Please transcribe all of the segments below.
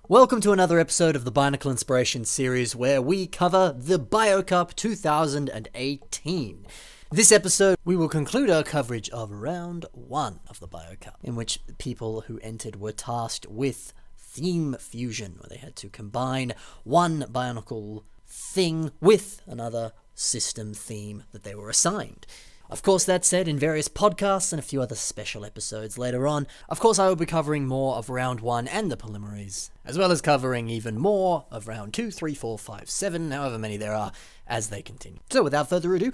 Welcome to another episode of the Bionicle Inspiration series where we cover the BioCup 2018. This episode, we will conclude our coverage of round 1 of the BioCup, in which people who entered were tasked with theme fusion, where they had to combine one Bionicle thing with another system theme that they were assigned. Of course, that said, in various podcasts and a few other special episodes later on, of course I will be covering more of round 1 and the preliminaries, as well as covering even more of round 2, 3, 4, 5, 7, however many there are, as they continue. So without further ado,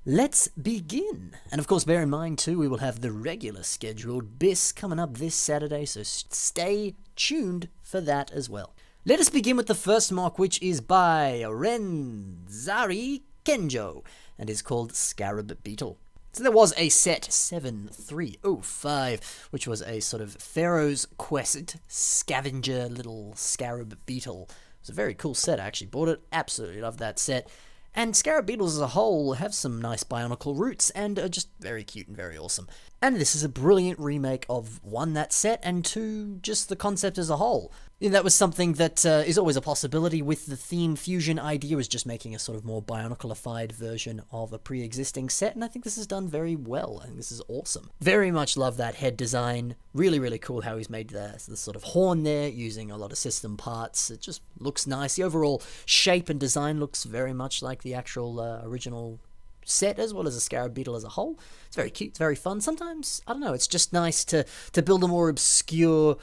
let's begin. And of course, bear in mind too, we will have the regular scheduled BIS coming up this Saturday, so stay tuned for that as well. Let us begin with the first mock, which is by Renzari Kenjo, and is called Scarab Beetle. So there was a set 7305, which was a sort of Pharaoh's Quest scavenger little Scarab Beetle. It was a very cool set, I actually bought it, absolutely love that set. And Scarab Beetles as a whole have some nice Bionicle roots and are just very cute and very awesome. And this is a brilliant remake of 1, that set, and 2, just the concept as a whole. And that was something that is always a possibility with the theme fusion idea, was just making a sort of more Bionicle-ified version of a pre-existing set, and I think this is done very well. I think this is awesome. Very much love that head design. Really, really cool how he's made the sort of horn there, using a lot of system parts. It just looks nice. The overall shape and design looks very much like the actual original set, as well as a Scarab Beetle as a whole. It's very cute, it's very fun. Sometimes, I don't know, it's just nice to build a more obscure,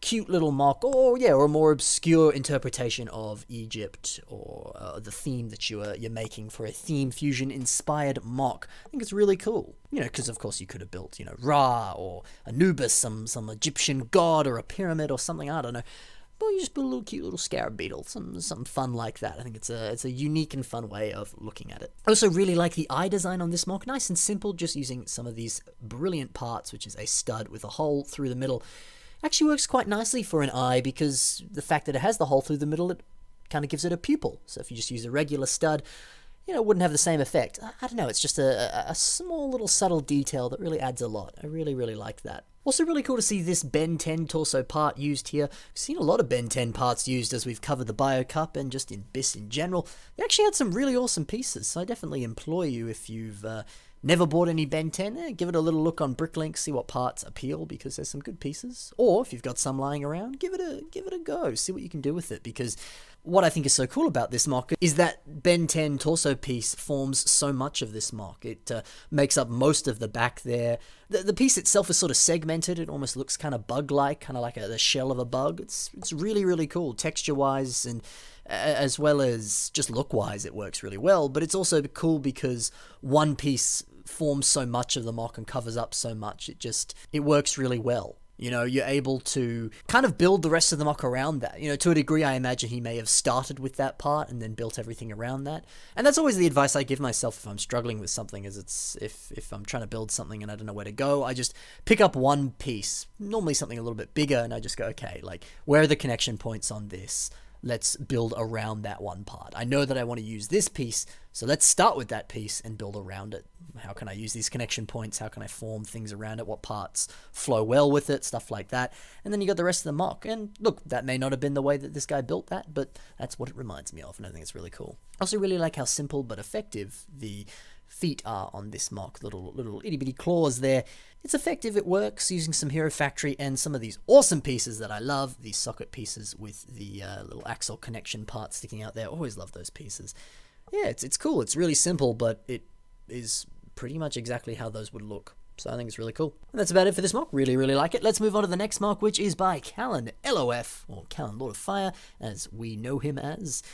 cute little mock, or a more obscure interpretation of Egypt, or the theme that you're making for a theme fusion inspired mock. I think it's really cool. Because of course you could have built, Ra, or Anubis, some Egyptian god, or a pyramid, or something, I don't know. But you just build a little cute little Scarab Beetle, something fun like that. I think it's a unique and fun way of looking at it. I also really like the eye design on this mock, nice and simple, just using some of these brilliant parts, which is a stud with a hole through the middle. Actually works quite nicely for an eye, because the fact that it has the hole through the middle, it kind of gives it a pupil. So if you just use a regular stud, it wouldn't have the same effect. I don't know, it's just a small little subtle detail that really adds a lot. I really, really like that. Also really cool to see this Ben 10 torso part used here. We've seen a lot of Ben 10 parts used as we've covered the BioCup and just in BIS in general. They actually had some really awesome pieces, so I definitely implore you, if you've never bought any Ben 10, give it a little look on Bricklink, see what parts appeal, because there's some good pieces. Or if you've got some lying around, give it a go, see what you can do with it, because what I think is so cool about this mock is that Ben 10 torso piece forms so much of this mock. It makes up most of the back there. The piece itself is sort of segmented. It almost looks kind of bug-like, kind of like the shell of a bug. It's really, really cool, texture-wise, and as well as just look-wise, it works really well. But it's also cool because one piece forms so much of the mock and covers up so much. It works really well. You're able to kind of build the rest of the mock around that. To a degree, I imagine he may have started with that part and then built everything around that. And that's always the advice I give myself if I'm struggling with something, is if I'm trying to build something and I don't know where to go, I just pick up one piece, normally something a little bit bigger, and I just go, okay, like, where are the connection points on this? Let's build around that one part. I know that I want to use this piece, so let's start with that piece and build around it. How can I use these connection points? How can I form things around it? What parts flow well with it? Stuff like that. And then you got the rest of the mock. And look, that may not have been the way that this guy built that, but that's what it reminds me of, and I think it's really cool. I also really like how simple but effective the feet are on this mock. Little itty-bitty claws there. It's effective, it works, using some Hero Factory and some of these awesome pieces that I love. These socket pieces with the little axle connection part sticking out there. Always love those pieces. Yeah, it's cool. It's really simple, but it is pretty much exactly how those would look. So I think it's really cool. And that's about it for this mock. Really, really like it. Let's move on to the next mock, which is by Callan LOF, or Callan Lord of Fire, as we know him as.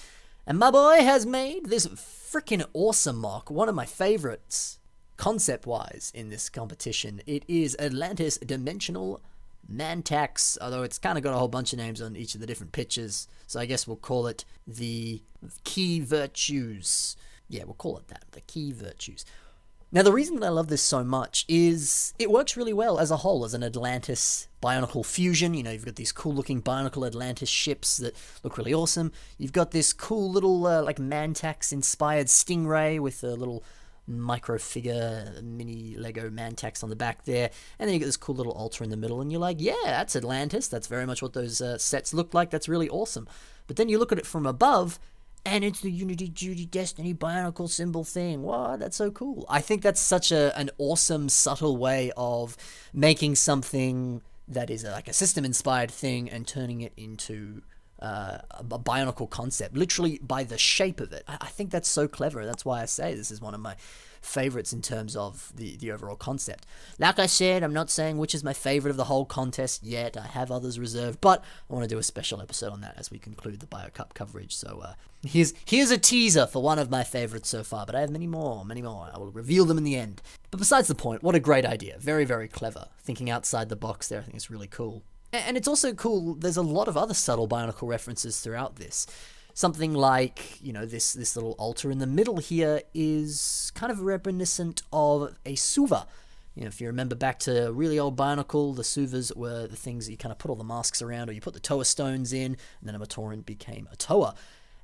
And my boy has made this freaking awesome mock. One of my favorites, concept-wise, in this competition. It is Atlantis Dimensional Mantax, although it's kind of got a whole bunch of names on each of the different pictures. So I guess we'll call it the Key Virtues. Yeah, we'll call it that, the Key Virtues. Now, the reason that I love this so much is it works really well as a whole, as an Atlantis Bionicle fusion. You've got these cool-looking Bionicle Atlantis ships that look really awesome. You've got this cool little, like, Mantax-inspired stingray with a little micro figure, mini Lego Mantax on the back there, and then you get this cool little altar in the middle, and you're like, yeah, that's Atlantis. That's very much what those sets look like. That's really awesome. But then you look at it from above, and it's the Unity, Duty, Destiny, Bionicle symbol thing. Wow, that's so cool. I think that's such an awesome, subtle way of making something that is like a system-inspired thing and turning it into a Bionicle concept, literally by the shape of it. I think that's so clever. That's why I say this is one of my favorites in terms of the overall concept. Like I said, I'm not saying which is my favorite of the whole contest yet. I have others reserved, but I want to do a special episode on that as we conclude the BioCup coverage. So here's a teaser for one of my favorites so far, but I have many more. I will reveal them in the end. But besides the point, what a great idea. Very, very clever. Thinking outside the box there, I think it's really cool. And it's also cool, there's a lot of other subtle Bionicle references throughout this. Something like, this little altar in the middle here is kind of reminiscent of a suva. If you remember back to really old Bionicle, the suvas were the things that you kind of put all the masks around, or you put the Toa stones in, and then a Matoran became a Toa.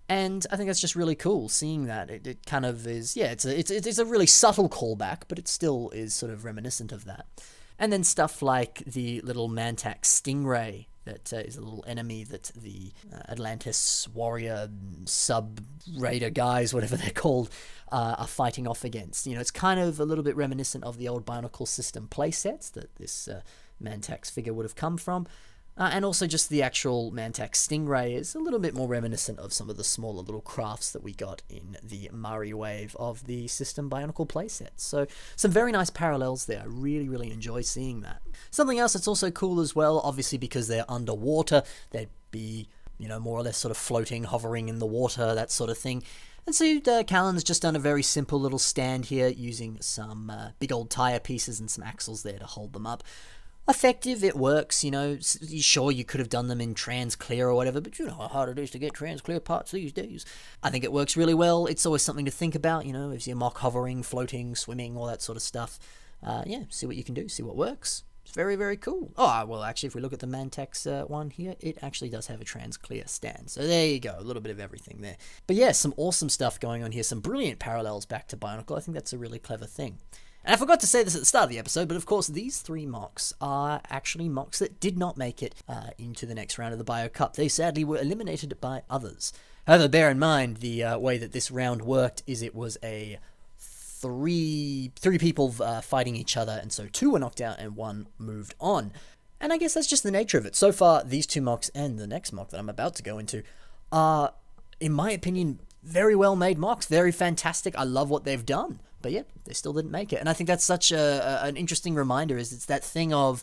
And I think that's just really cool, seeing that. It kind of is, it's a really subtle callback, but it still is sort of reminiscent of that. And then stuff like the little Mantax Stingray, that is a little enemy that the Atlantis warrior sub-raider guys, whatever they're called, are fighting off against. It's kind of a little bit reminiscent of the old Bionicle system playsets that this Mantax figure would have come from. And also just the actual Mantax Stingray is a little bit more reminiscent of some of the smaller little crafts that we got in the Mari wave of the system Bionicle playsets. So some very nice parallels there. I really, really enjoy seeing that. Something else that's also cool as well, obviously because they're underwater, they'd be, more or less sort of floating, hovering in the water, that sort of thing. And so Callan's just done a very simple little stand here using some big old tire pieces and some axles there to hold them up. Effective, it works, sure you could have done them in trans clear or whatever, but you know how hard it is to get trans clear parts these days. I think it works really well. It's always something to think about, if you're mock hovering, floating, swimming, all that sort of stuff. See what you can do, see what works. It's very, very cool. Oh, well, actually, if we look at the Mantax one here, it actually does have a trans clear stand. So there you go, a little bit of everything there. But yeah, some awesome stuff going on here, some brilliant parallels back to Bionicle. I think that's a really clever thing. And I forgot to say this at the start of the episode, but of course these three mocks are actually mocks that did not make it into the next round of the BioCup. They sadly were eliminated by others. However, bear in mind the way that this round worked is it was a three people fighting each other, and so two were knocked out and one moved on. And I guess that's just the nature of it. So far, these two mocks and the next mock that I'm about to go into are, in my opinion, very well made mocks, very fantastic. I love what they've done. But yeah, they still didn't make it. And I think that's such an interesting reminder, is it's that thing of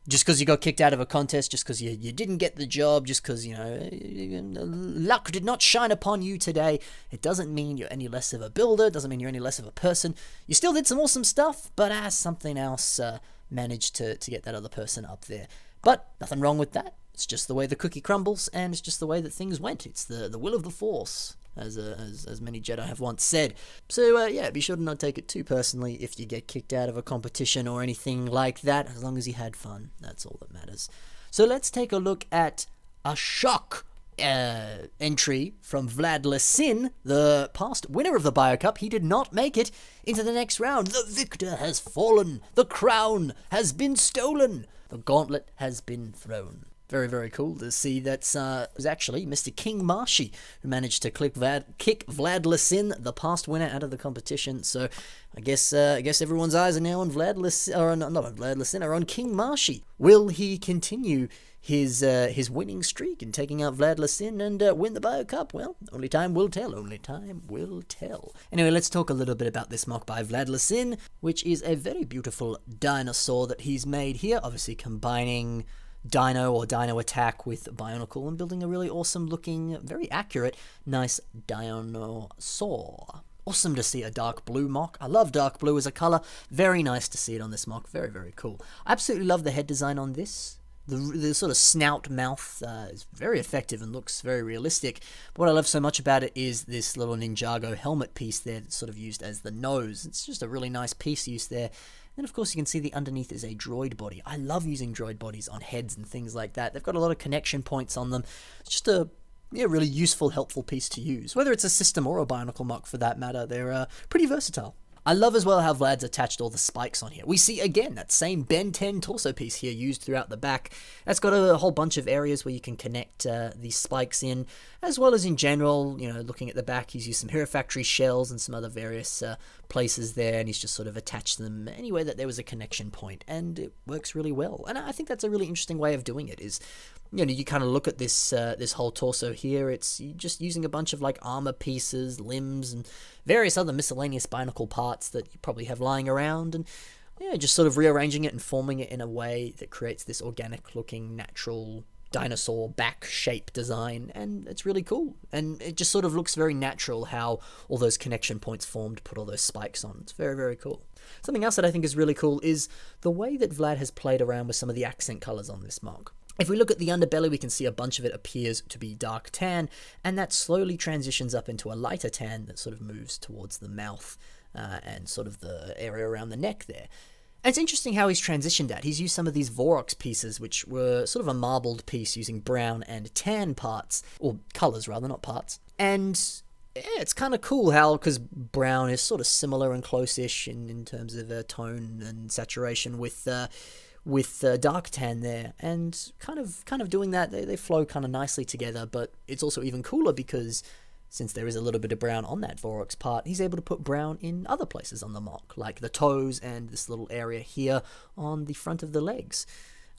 just because you got kicked out of a contest, just because you didn't get the job, just because, luck did not shine upon you today, it doesn't mean you're any less of a builder, it doesn't mean you're any less of a person. You still did some awesome stuff, but something else managed to get that other person up there. But nothing wrong with that. It's just the way the cookie crumbles, and it's just the way that things went. It's the will of the Force, as many Jedi have once said. So be sure to not take it too personally if you get kicked out of a competition or anything like that, as long as you had fun. That's all that matters. So let's take a look at a shock entry from Vlad Lesin, the past winner of the BioCup. He did not make it into the next round. The victor has fallen. The crown has been stolen. The gauntlet has been thrown. Very, very cool to see that it was actually Mr. King Marshy who managed to kick Vlad Lesin, the past winner, out of the competition. So I guess everyone's eyes are now on Vlad Lesin, or not on Vlad Lesin, are on King Marshy. Will he continue his winning streak and taking out Vlad Lesin and win the BioCup? Well, only time will tell. Only time will tell. Anyway, let's talk a little bit about this mock by Vlad Lesin, which is a very beautiful dinosaur that he's made here, obviously combining Dino or Dino Attack with Bionicle and building a really awesome looking, very accurate, nice Dinosaur. Awesome to see a dark blue mock. I love dark blue as a colour. Very nice to see it on this mock. Very, very cool. I absolutely love the head design on this. The sort of snout mouth is very effective and looks very realistic. But what I love so much about it is this little Ninjago helmet piece there that's sort of used as the nose. It's just a really nice piece used there. And of course you can see the underneath is a droid body. I love using droid bodies on heads and things like that. They've got a lot of connection points on them. It's just a really useful, helpful piece to use. Whether it's a system or a Bionicle mock for that matter, they're pretty versatile. I love as well how Vlad's attached all the spikes on here. We see, again, that same Ben 10 torso piece here used throughout the back. That's got a whole bunch of areas where you can connect these spikes in, as well as in general, looking at the back, he's used some Hero Factory shells and some other various places there, and he's just sort of attached them anywhere that there was a connection point, and it works really well. And I think that's a really interesting way of doing it, is you kind of look at this this whole torso here. It's just using a bunch of like armor pieces, limbs, and various other miscellaneous Bionicle parts that you probably have lying around, and just sort of rearranging it and forming it in a way that creates this organic looking natural dinosaur back shape design, and it's really cool. And it just sort of looks very natural how all those connection points formed to put all those spikes on. It's very, very cool. Something else that I think is really cool is the way that Vlad has played around with some of the accent colors on this mock. If we look at the underbelly, we can see a bunch of it appears to be dark tan, and that slowly transitions up into a lighter tan that sort of moves towards the mouth and sort of the area around the neck there. And it's interesting how he's transitioned that. He's used some of these Vorox pieces, which were sort of a marbled piece using brown and tan parts, or colours rather, not parts. And it's kind of cool how, because brown is sort of similar and close-ish in terms of tone and saturation with dark tan there, and kind of doing that, they flow kind of nicely together. But it's also even cooler because since there is a little bit of brown on that Vorox part, he's able to put brown in other places on the mock, like the toes and this little area here on the front of the legs.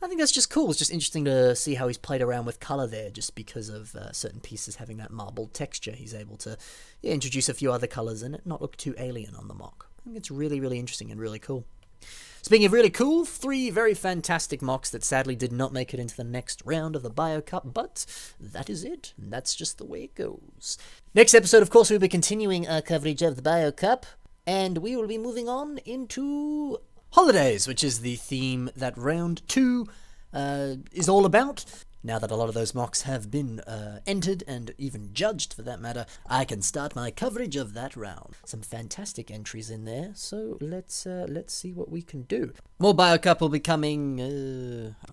I think that's just cool. It's just interesting to see how he's played around with color there, just because of certain pieces having that marbled texture. He's able to introduce a few other colors and it not look too alien on the mock. I think it's really, really interesting and really cool. Speaking of really cool, 3 very fantastic mocks that sadly did not make it into the next round of the Bio Cup, but that is it. That's just the way it goes. Next episode, of course, we'll be continuing our coverage of the Bio Cup, and we will be moving on into holidays, which is the theme that round 2 is all about. Now that a lot of those mocks have been entered and even judged for that matter, I can start my coverage of that round. Some fantastic entries in there, so let's see what we can do. More BioCup will be coming,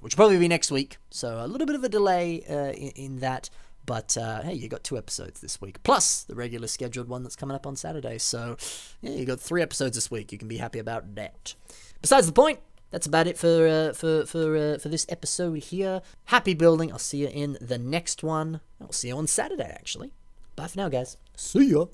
which will probably be next week, so a little bit of a delay in that. But hey, you got 2 episodes this week, plus the regular scheduled one that's coming up on Saturday. So yeah, you got 3 episodes this week. You can be happy about that. Besides the point, that's about it for this episode here. Happy building. I'll see you in the next one. I'll see you on Saturday, actually. Bye for now, guys. See ya.